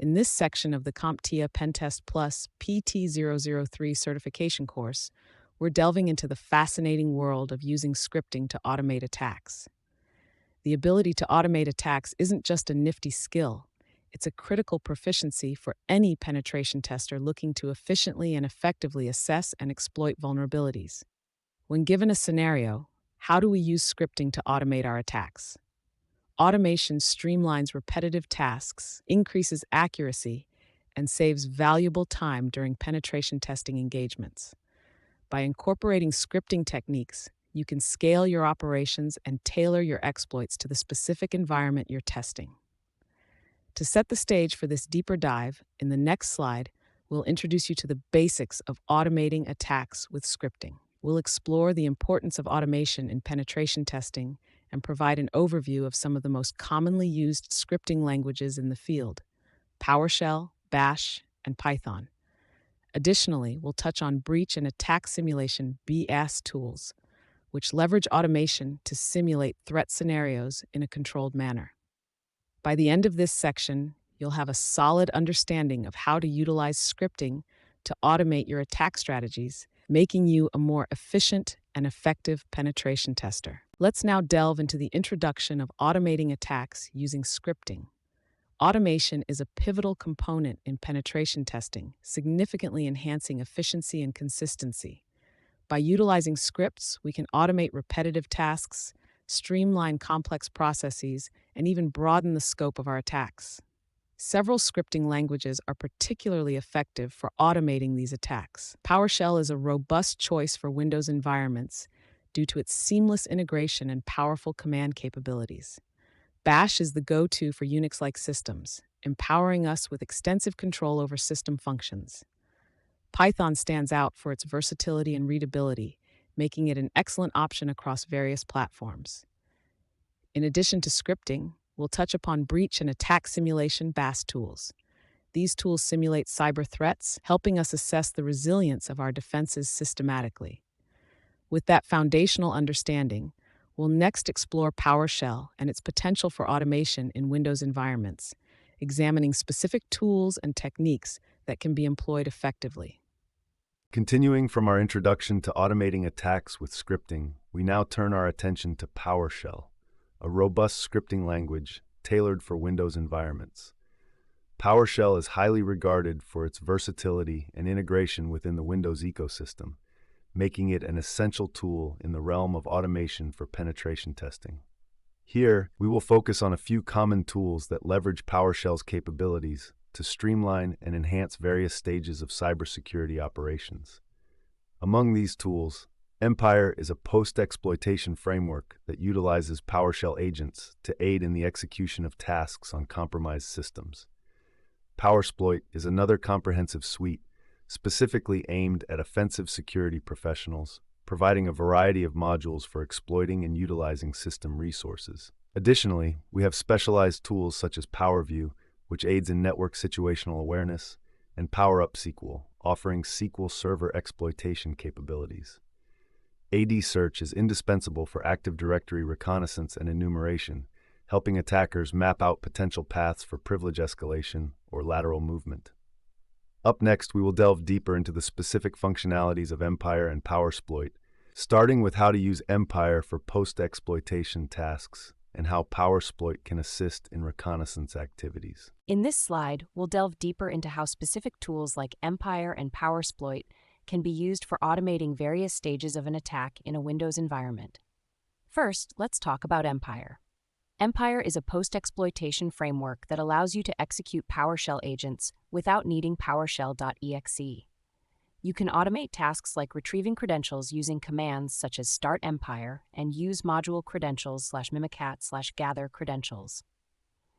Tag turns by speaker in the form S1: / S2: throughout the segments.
S1: In this section of the CompTIA PenTest Plus PT0-003 certification course, we're delving into the fascinating world of using scripting to automate attacks. The ability to automate attacks isn't just a nifty skill, it's a critical proficiency for any penetration tester looking to efficiently and effectively assess and exploit vulnerabilities. When given a scenario, how do we use scripting to automate our attacks? Automation streamlines repetitive tasks, increases accuracy, and saves valuable time during penetration testing engagements. By incorporating scripting techniques, you can scale your operations and tailor your exploits to the specific environment you're testing. To set the stage for this deeper dive, in the next slide, we'll introduce you to the basics of automating attacks with scripting. We'll explore the importance of automation in penetration testing and provide an overview of some of the most commonly used scripting languages in the field: PowerShell, Bash, and Python. Additionally, we'll touch on breach and attack simulation (BAS) tools, which leverage automation to simulate threat scenarios in a controlled manner. By the end of this section, you'll have a solid understanding of how to utilize scripting to automate your attack strategies, making you a more efficient and effective penetration tester. Let's now delve into the introduction of automating attacks using scripting. Automation is a pivotal component in penetration testing, significantly enhancing efficiency and consistency. By utilizing scripts, we can automate repetitive tasks, streamline complex processes, and even broaden the scope of our attacks. Several scripting languages are particularly effective for automating these attacks. PowerShell is a robust choice for Windows environments due to its seamless integration and powerful command capabilities. Bash is the go-to for Unix-like systems, empowering us with extensive control over system functions. Python stands out for its versatility and readability, making it an excellent option across various platforms. In addition to scripting, we'll touch upon breach and attack simulation (BAS) tools. These tools simulate cyber threats, helping us assess the resilience of our defenses systematically. With that foundational understanding, we'll next explore PowerShell and its potential for automation in Windows environments, examining specific tools and techniques that can be employed effectively.
S2: Continuing from our introduction to automating attacks with scripting, we now turn our attention to PowerShell, a robust scripting language tailored for Windows environments. PowerShell is highly regarded for its versatility and integration within the Windows ecosystem, making it an essential tool in the realm of automation for penetration testing. Here, we will focus on a few common tools that leverage PowerShell's capabilities to streamline and enhance various stages of cybersecurity operations. Among these tools, Empire is a post-exploitation framework that utilizes PowerShell agents to aid in the execution of tasks on compromised systems. PowerSploit is another comprehensive suite specifically aimed at offensive security professionals, providing a variety of modules for exploiting and utilizing system resources. Additionally, we have specialized tools such as PowerView, which aids in network situational awareness, and PowerUp SQL, offering SQL Server exploitation capabilities. AD Search is indispensable for Active Directory reconnaissance and enumeration, helping attackers map out potential paths for privilege escalation or lateral movement. Up next, we will delve deeper into the specific functionalities of Empire and PowerSploit, starting with how to use Empire for post-exploitation tasks and how PowerSploit can assist in reconnaissance activities.
S3: In this slide, we'll delve deeper into how specific tools like Empire and PowerSploit can be used for automating various stages of an attack in a Windows environment. First, let's talk about Empire. Empire is a post-exploitation framework that allows you to execute PowerShell agents without needing PowerShell.exe. You can automate tasks like retrieving credentials using commands such as start Empire and use module credentials/mimicat/gather credentials.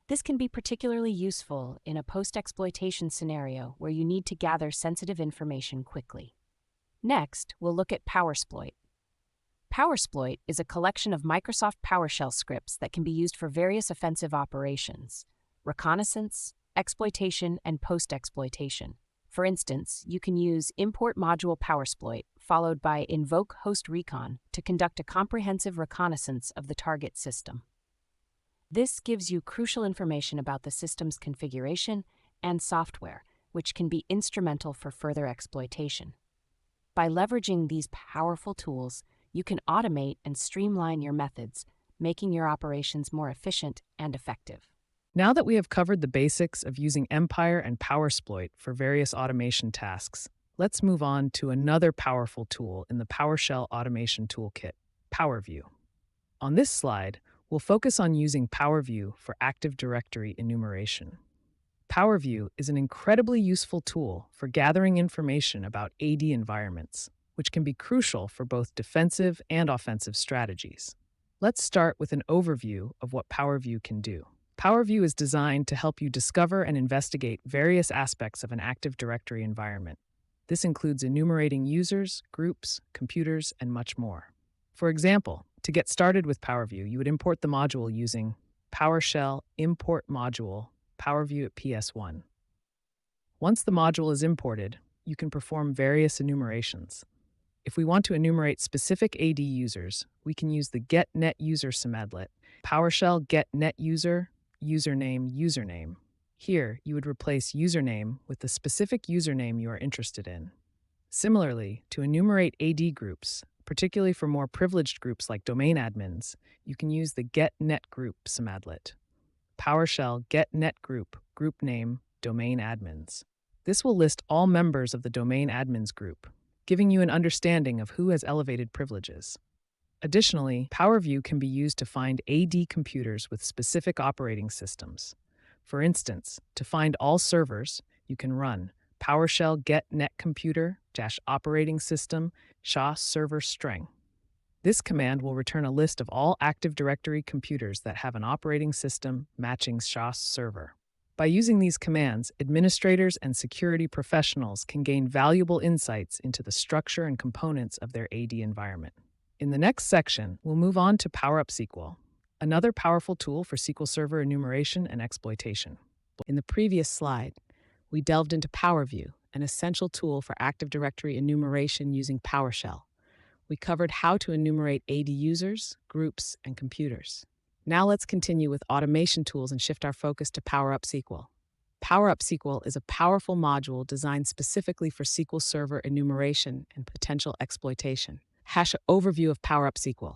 S3: This can be particularly useful in a post-exploitation scenario where you need to gather sensitive information quickly. Next, we'll look at PowerSploit. PowerSploit is a collection of Microsoft PowerShell scripts that can be used for various offensive operations: reconnaissance, exploitation, and post-exploitation. For instance, you can use import module PowerSploit followed by invoke host recon to conduct a comprehensive reconnaissance of the target system. This gives you crucial information about the system's configuration and software, which can be instrumental for further exploitation. By leveraging these powerful tools, you can automate and streamline your methods, making your operations more efficient and effective.
S1: Now that we have covered the basics of using Empire and PowerSploit for various automation tasks, let's move on to another powerful tool in the PowerShell automation toolkit, PowerView. On this slide, we'll focus on using PowerView for Active Directory enumeration. PowerView is an incredibly useful tool for gathering information about AD environments, which can be crucial for both defensive and offensive strategies. Let's start with an overview of what PowerView can do. PowerView is designed to help you discover and investigate various aspects of an Active Directory environment. This includes enumerating users, groups, computers, and much more. For example, to get started with PowerView, you would import the module using PowerShell import module PowerView at PS1. Once the module is imported, you can perform various enumerations. If we want to enumerate specific AD users, we can use the getNetUser submedlet, PowerShell getNetUser, username. Here, you would replace username with the specific username you are interested in. Similarly, to enumerate AD groups, particularly for more privileged groups like domain admins, you can use the getNetGroup submedlet, PowerShell getNetGroup, group name, domain admins. This will list all members of the domain admins group, giving you an understanding of who has elevated privileges. Additionally, PowerView can be used to find AD computers with specific operating systems. For instance, to find all servers, you can run PowerShell getNetComputer-operating system SHA-server string. This command will return a list of all Active Directory computers that have an operating system matching SHA's server. By using these commands, administrators and security professionals can gain valuable insights into the structure and components of their AD environment. In the next section, we'll move on to PowerUp-SQL, another powerful tool for SQL Server enumeration and exploitation. In the previous slide, we delved into PowerView, an essential tool for Active Directory enumeration using PowerShell. We covered how to enumerate AD users, groups, and computers. Now let's continue with automation tools and shift our focus to PowerUp-SQL. PowerUp-SQL is a powerful module designed specifically for SQL Server enumeration and potential exploitation. Overview of PowerUp-SQL.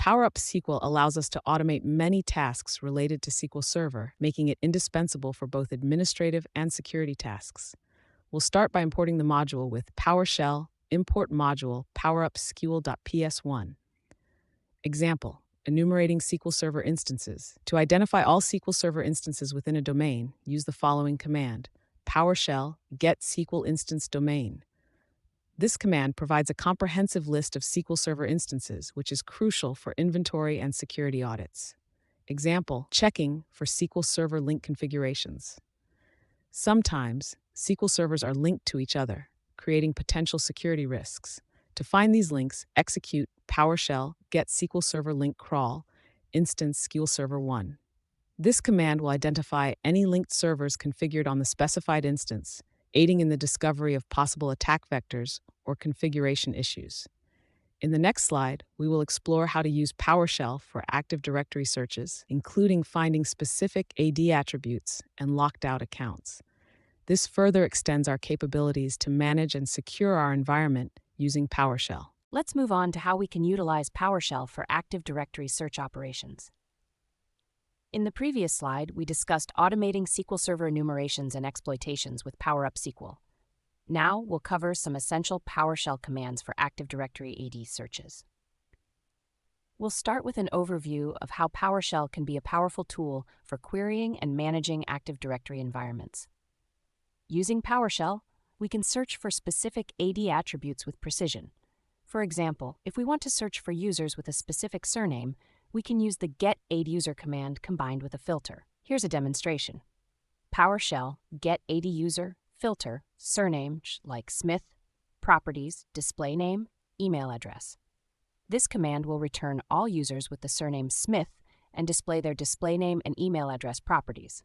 S1: PowerUp-SQL allows us to automate many tasks related to SQL Server, making it indispensable for both administrative and security tasks. We'll start by importing the module with PowerShell import module PowerUp-SQL.ps1. Example, enumerating SQL Server instances. To identify all SQL Server instances within a domain, use the following command, PowerShell get SQL instance domain. This command provides a comprehensive list of SQL Server instances, which is crucial for inventory and security audits. Example, checking for SQL Server link configurations. Sometimes, SQL servers are linked to each other, creating potential security risks. To find these links, execute PowerShell get SQL Server link crawl instance SQL Server 1. This command will identify any linked servers configured on the specified instance, aiding in the discovery of possible attack vectors or configuration issues. In the next slide, we will explore how to use PowerShell for Active Directory searches, including finding specific AD attributes and locked-out accounts. This further extends our capabilities to manage and secure our environment using PowerShell.
S3: Let's move on to how we can utilize PowerShell for Active Directory search operations. In the previous slide, we discussed automating SQL Server enumerations and exploitations with PowerUp-SQL. Now, we'll cover some essential PowerShell commands for Active Directory AD searches. We'll start with an overview of how PowerShell can be a powerful tool for querying and managing Active Directory environments. Using PowerShell, we can search for specific AD attributes with precision. For example, if we want to search for users with a specific surname, we can use the getAdUser command combined with a filter. Here's a demonstration. PowerShell getAdUser filter surname like Smith, properties, display name, email address. This command will return all users with the surname Smith and display their display name and email address properties.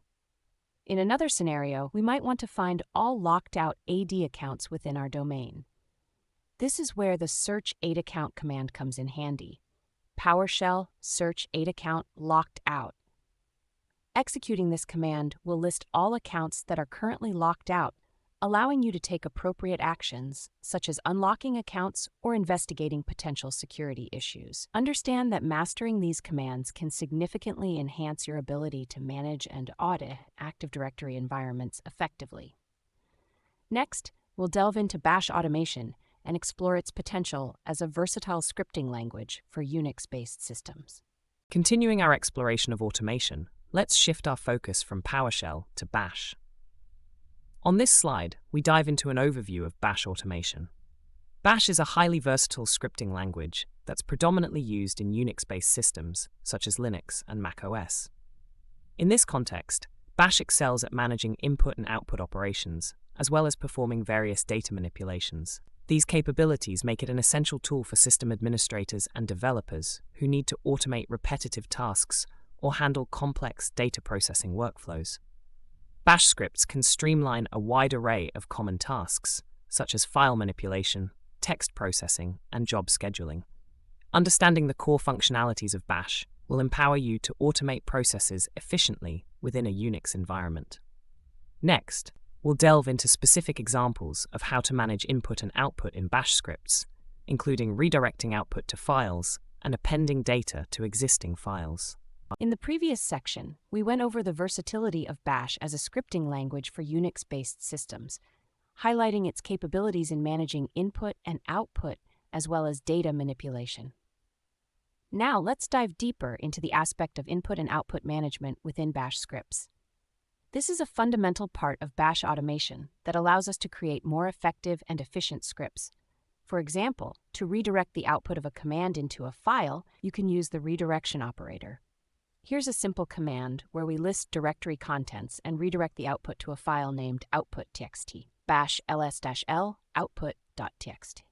S3: In another scenario, we might want to find all locked-out AD accounts within our domain. This is where the search AD-account command comes in handy. PowerShell search AD-account locked out. Executing this command will list all accounts that are currently locked out, allowing you to take appropriate actions, such as unlocking accounts or investigating potential security issues. Understand that mastering these commands can significantly enhance your ability to manage and audit Active Directory environments effectively. Next, we'll delve into Bash automation and explore its potential as a versatile scripting language for Unix-based systems.
S4: Continuing our exploration of automation, let's shift our focus from PowerShell to Bash. On this slide, we dive into an overview of Bash automation. Bash is a highly versatile scripting language that's predominantly used in Unix-based systems, such as Linux and Mac OS. In this context, Bash excels at managing input and output operations, as well as performing various data manipulations. These capabilities make it an essential tool for system administrators and developers who need to automate repetitive tasks or handle complex data processing workflows. Bash scripts can streamline a wide array of common tasks, such as file manipulation, text processing, and job scheduling. Understanding the core functionalities of Bash will empower you to automate processes efficiently within a Unix environment. Next, we'll delve into specific examples of how to manage input and output in Bash scripts, including redirecting output to files and appending data to existing files.
S3: In the previous section, we went over the versatility of Bash as a scripting language for Unix-based systems, highlighting its capabilities in managing input and output as well as data manipulation. Now let's dive deeper into the aspect of input and output management within Bash scripts. This is a fundamental part of Bash automation that allows us to create more effective and efficient scripts. For example, to redirect the output of a command into a file, you can use the redirection operator. Here's a simple command where we list directory contents and redirect the output to a file named output.txt, bash ls-l output.txt.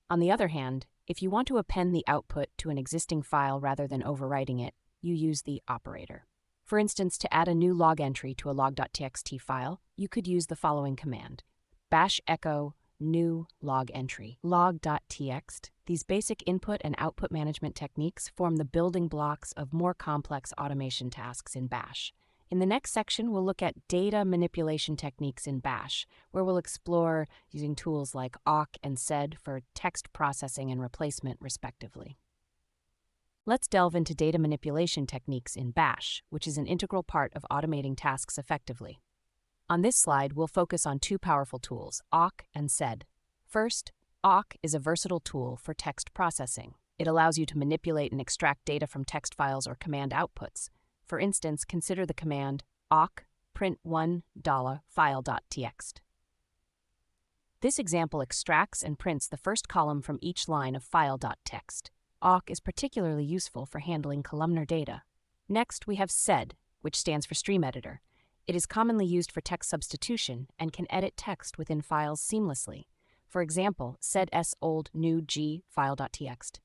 S3: On the other hand, if you want to append the output to an existing file rather than overwriting it, you use the operator. For instance, to add a new log entry to a log.txt file, you could use the following command, bash echo new log entry, log.txt. These basic input and output management techniques form the building blocks of more complex automation tasks in Bash. In the next section, we'll look at data manipulation techniques in Bash, where we'll explore using tools like awk and sed for text processing and replacement, respectively. Let's delve into data manipulation techniques in Bash, which is an integral part of automating tasks effectively. On this slide, we'll focus on two powerful tools, awk and sed. First, awk is a versatile tool for text processing. It allows you to manipulate and extract data from text files or command outputs. For instance, consider the command awk print1 $file.txt. This example extracts and prints the first column from each line of file.txt. Awk is particularly useful for handling columnar data. Next, we have sed, which stands for stream editor. It is commonly used for text substitution and can edit text within files seamlessly. For example, sed s old new g file.txt.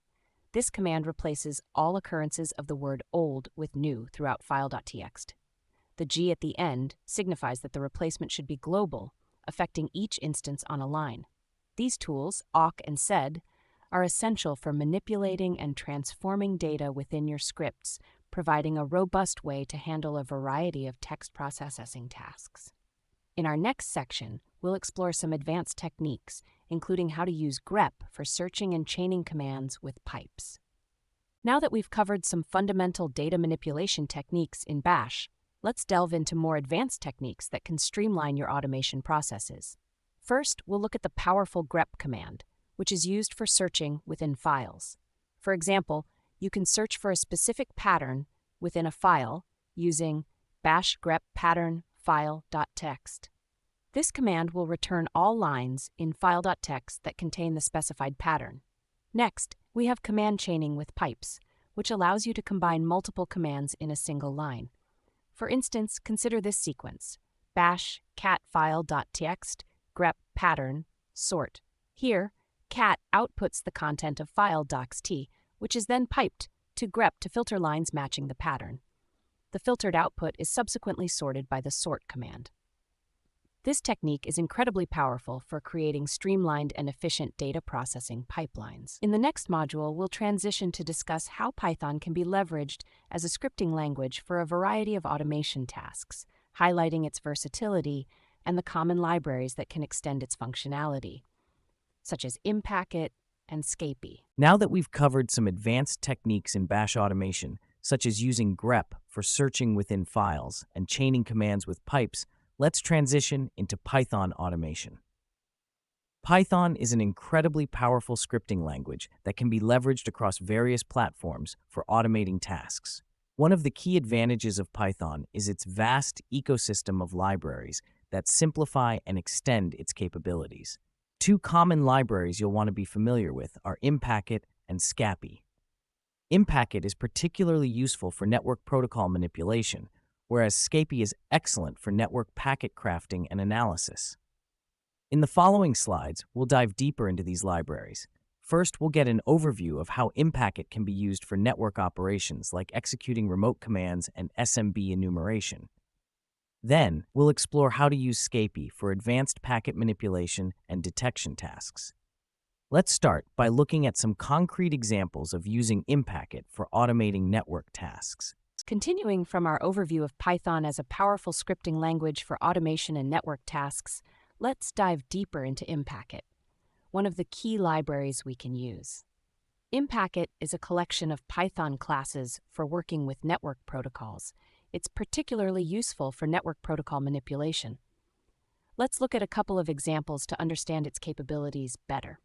S3: This command replaces all occurrences of the word old with new throughout file.txt. The g at the end signifies that the replacement should be global, affecting each instance on a line. These tools, awk and sed, are essential for manipulating and transforming data within your scripts, providing a robust way to handle a variety of text processing tasks. In our next section, we'll explore some advanced techniques, including how to use grep for searching and chaining commands with pipes. Now that we've covered some fundamental data manipulation techniques in Bash, let's delve into more advanced techniques that can streamline your automation processes. First, we'll look at the powerful grep command, which is used for searching within files. For example, you can search for a specific pattern within a file using bash grep pattern file.txt. This command will return all lines in file.txt that contain the specified pattern. Next, we have command chaining with pipes, which allows you to combine multiple commands in a single line. For instance, consider this sequence, bash cat file.txt grep pattern sort. Here, cat outputs the content of file.txt, which is then piped to grep to filter lines matching the pattern. The filtered output is subsequently sorted by the sort command. This technique is incredibly powerful for creating streamlined and efficient data processing pipelines. In the next module, we'll transition to discuss how Python can be leveraged as a scripting language for a variety of automation tasks, highlighting its versatility and the common libraries that can extend its functionality, such as Impacket and Scapy.
S5: Now that we've covered some advanced techniques in Bash automation, such as using grep for searching within files and chaining commands with pipes, let's transition into Python automation. Python is an incredibly powerful scripting language that can be leveraged across various platforms for automating tasks. One of the key advantages of Python is its vast ecosystem of libraries that simplify and extend its capabilities. Two common libraries you'll want to be familiar with are Impacket and Scapy. Impacket is particularly useful for network protocol manipulation, whereas Scapy is excellent for network packet crafting and analysis. In the following slides, we'll dive deeper into these libraries. First, we'll get an overview of how Impacket can be used for network operations like executing remote commands and SMB enumeration. Then, we'll explore how to use Scapy for advanced packet manipulation and detection tasks. Let's start by looking at some concrete examples of using Impacket for automating network tasks.
S3: Continuing from our overview of Python as a powerful scripting language for automation and network tasks, let's dive deeper into Impacket, one of the key libraries we can use. Impacket is a collection of Python classes for working with network protocols. It's particularly useful for network protocol manipulation. Let's look at a couple of examples to understand its capabilities better.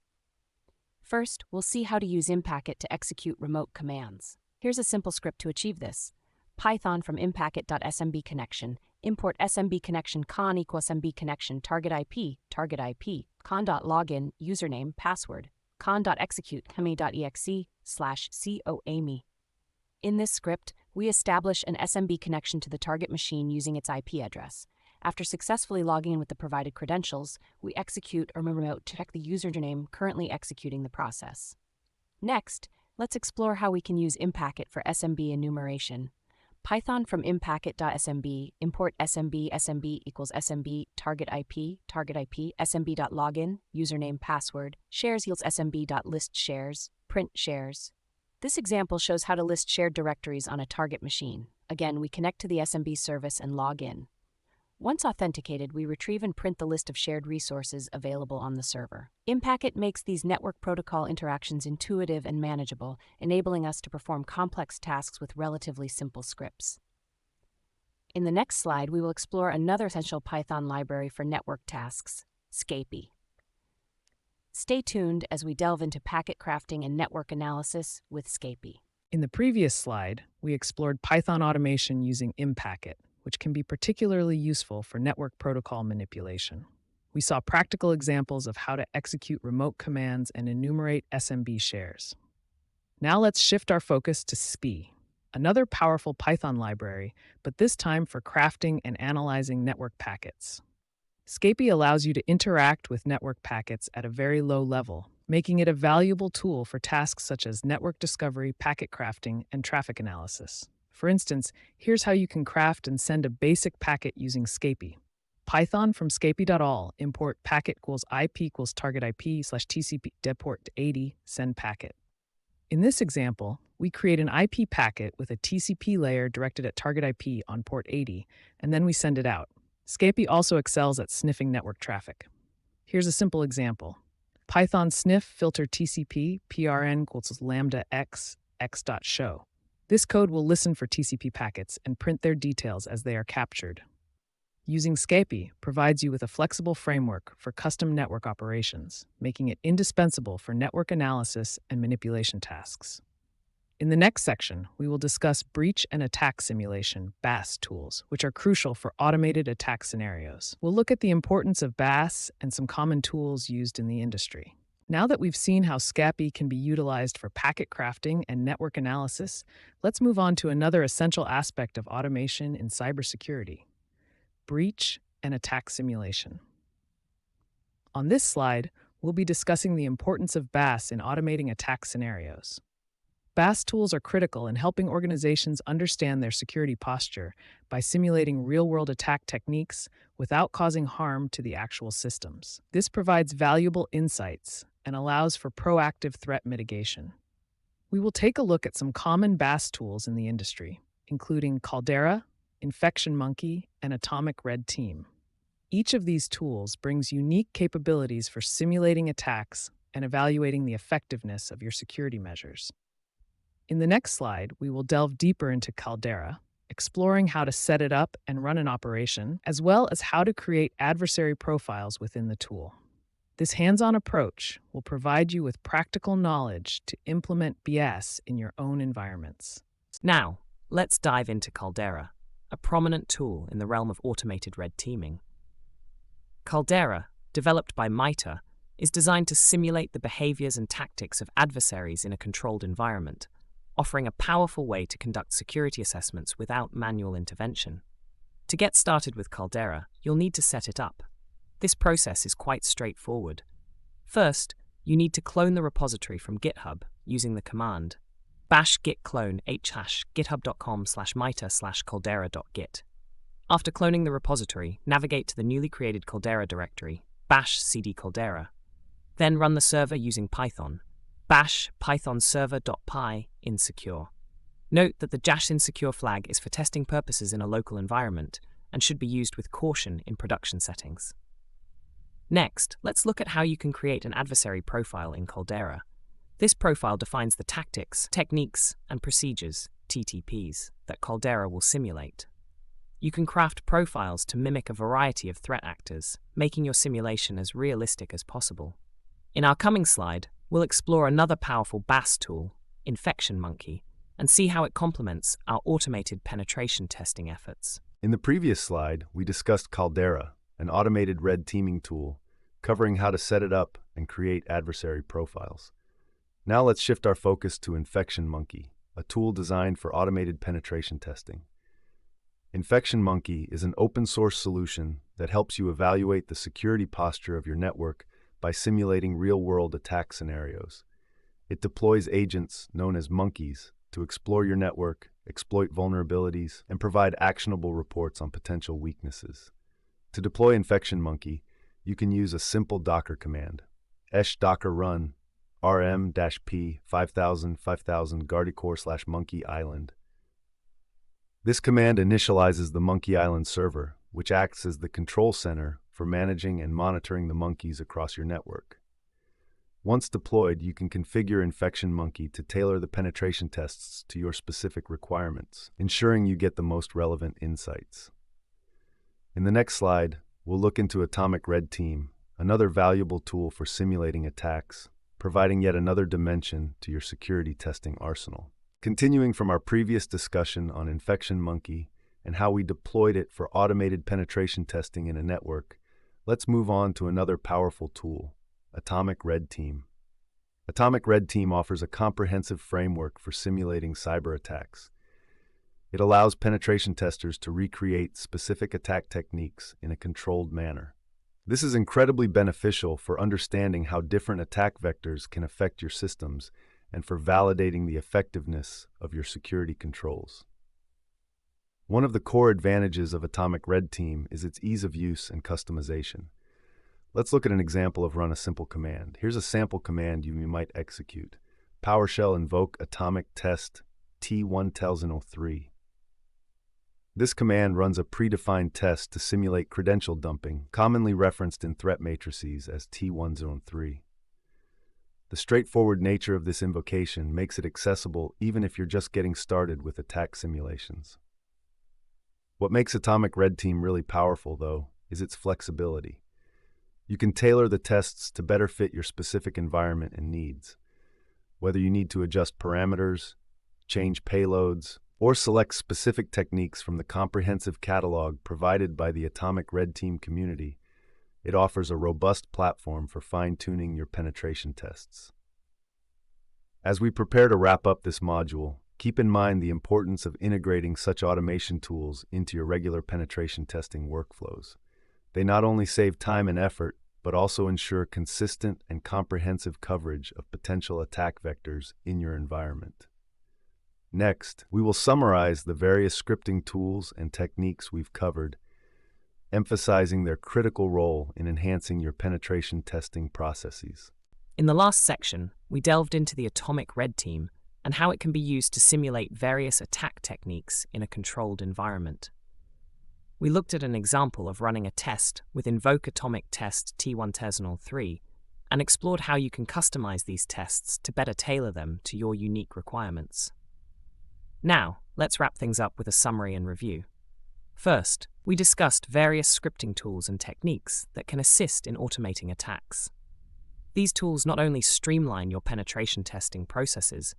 S3: First, we'll see how to use Impacket to execute remote commands. Here's a simple script to achieve this. Python from impacket.smb connection, import smb connection con equals smb connection target IP, con.login, username, password, con.execute, hemi.exe/coame. In this script, we establish an SMB connection to the target machine using its IP address. After successfully logging in with the provided credentials, we execute a remote to check the username currently executing the process. Next, let's explore how we can use Impacket for SMB enumeration. Python from impacket.smb, import smb equals smb, target IP, smb.login, username, password, shares yields smb.list shares, print shares. This example shows how to list shared directories on a target machine. Again, we connect to the SMB service and log in. Once authenticated, we retrieve and print the list of shared resources available on the server. Impacket makes these network protocol interactions intuitive and manageable, enabling us to perform complex tasks with relatively simple scripts. In the next slide, we will explore another essential Python library for network tasks, Scapy. Stay tuned as we delve into packet crafting and network analysis with Scapy.
S1: In the previous slide, we explored Python automation using Impacket, which can be particularly useful for network protocol manipulation. We saw practical examples of how to execute remote commands and enumerate SMB shares. Now let's shift our focus to SPI, another powerful Python library, but this time for crafting and analyzing network packets. Scapy allows you to interact with network packets at a very low level, making it a valuable tool for tasks such as network discovery, packet crafting, and traffic analysis. For instance, here's how you can craft and send a basic packet using Scapy. Python from scapy.all, import packet equals IP equals target IP/TCP deport 80, send packet. In this example, we create an IP packet with a TCP layer directed at target IP on port 80, and then we send it out. Scapy also excels at sniffing network traffic. Here's a simple example. Python sniff filter TCP prn equals lambda x.show. This code will listen for TCP packets and print their details as they are captured. Using Scapy provides you with a flexible framework for custom network operations, making it indispensable for network analysis and manipulation tasks. In the next section, we will discuss breach and attack simulation (BAS) tools, which are crucial for automated attack scenarios. We'll look at the importance of BAS and some common tools used in the industry. Now that we've seen how Scapy can be utilized for packet crafting and network analysis, let's move on to another essential aspect of automation in cybersecurity: breach and attack simulation. On this slide, we'll be discussing the importance of BAS in automating attack scenarios. BAS tools are critical in helping organizations understand their security posture by simulating real-world attack techniques without causing harm to the actual systems. This provides valuable insights and allows for proactive threat mitigation. We will take a look at some common BAS tools in the industry, including Caldera, Infection Monkey, and Atomic Red Team. Each of these tools brings unique capabilities for simulating attacks and evaluating the effectiveness of your security measures. In the next slide, we will delve deeper into Caldera, exploring how to set it up and run an operation, as well as how to create adversary profiles within the tool. This hands-on approach will provide you with practical knowledge to implement BS in your own environments.
S4: Now, let's dive into Caldera, a prominent tool in the realm of automated red teaming. Caldera, developed by MITRE, is designed to simulate the behaviors and tactics of adversaries in a controlled environment, offering a powerful way to conduct security assessments without manual intervention. To get started with Caldera, you'll need to set it up. This process is quite straightforward. First, you need to clone the repository from GitHub using the command bash git clone github.com/mitre/caldera.git. After cloning the repository, navigate to the newly created Caldera directory, bash cd caldera. Then run the server using Python, bash python-server.py insecure. Note that the dash insecure flag is for testing purposes in a local environment and should be used with caution in production settings. Next, let's look at how you can create an adversary profile in Caldera. This profile defines the tactics, techniques, and procedures, TTPs, that Caldera will simulate. You can craft profiles to mimic a variety of threat actors, making your simulation as realistic as possible. In our coming slide, we'll explore another powerful BAS tool, Infection Monkey, and see how it complements our automated penetration testing efforts.
S2: In the previous slide, we discussed Caldera, an automated red teaming tool, covering how to set it up and create adversary profiles. Now let's shift our focus to Infection Monkey, a tool designed for automated penetration testing. Infection Monkey is an open-source solution that helps you evaluate the security posture of your network by simulating real-world attack scenarios. It deploys agents, known as monkeys, to explore your network, exploit vulnerabilities, and provide actionable reports on potential weaknesses. To deploy Infection Monkey, you can use a simple Docker command, docker run rm-p 5000 guardicore/monkey island. This command initializes the Monkey Island server, which acts as the control center for managing and monitoring the monkeys across your network. Once deployed, you can configure Infection Monkey to tailor the penetration tests to your specific requirements, ensuring you get the most relevant insights. In the next slide, we'll look into Atomic Red Team, another valuable tool for simulating attacks, providing yet another dimension to your security testing arsenal. Continuing from our previous discussion on Infection Monkey and how we deployed it for automated penetration testing in a network, let's move on to another powerful tool, Atomic Red Team. Atomic Red Team offers a comprehensive framework for simulating cyber attacks. It allows penetration testers to recreate specific attack techniques in a controlled manner. This is incredibly beneficial for understanding how different attack vectors can affect your systems and for validating the effectiveness of your security controls. One of the core advantages of Atomic Red Team is its ease of use and customization. Let's look at an example of run a simple command. Here's a sample command you might execute. PowerShell invoke atomic test PT0-003. This command runs a predefined test to simulate credential dumping, commonly referenced in threat matrices as T103. The straightforward nature of this invocation makes it accessible even if you're just getting started with attack simulations. What makes Atomic Red Team really powerful, though, is its flexibility. You can tailor the tests to better fit your specific environment and needs. Whether you need to adjust parameters, change payloads, or select specific techniques from the comprehensive catalog provided by the Atomic Red Team community, it offers a robust platform for fine-tuning your penetration tests. As we prepare to wrap up this module, keep in mind the importance of integrating such automation tools into your regular penetration testing workflows. They not only save time and effort, but also ensure consistent and comprehensive coverage of potential attack vectors in your environment. Next, we will summarize the various scripting tools and techniques we've covered, emphasizing their critical role in enhancing your penetration testing processes.
S4: In the last section, we delved into the atomic red team and how it can be used to simulate various attack techniques in a controlled environment. We looked at an example of running a test with Invoke Atomic Test T1-0-03 and explored how you can customize these tests to better tailor them to your unique requirements. Now, let's wrap things up with a summary and review. First, we discussed various scripting tools and techniques that can assist in automating attacks. These tools not only streamline your penetration testing processes,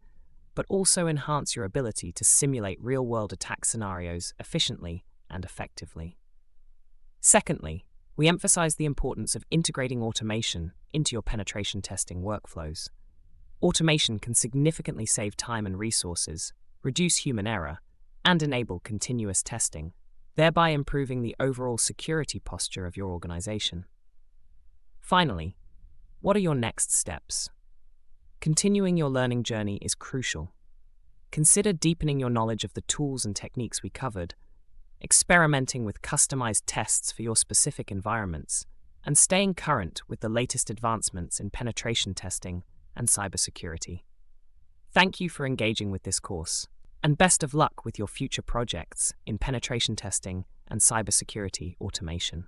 S4: but also enhance your ability to simulate real-world attack scenarios efficiently and effectively. Secondly, we emphasize the importance of integrating automation into your penetration testing workflows. Automation can significantly save time and resources, reduce human error, and enable continuous testing, thereby improving the overall security posture of your organization. Finally, what are your next steps? Continuing your learning journey is crucial. Consider deepening your knowledge of the tools and techniques we covered, experimenting with customized tests for your specific environments, and staying current with the latest advancements in penetration testing and cybersecurity. Thank you for engaging with this course, and best of luck with your future projects in penetration testing and cybersecurity automation.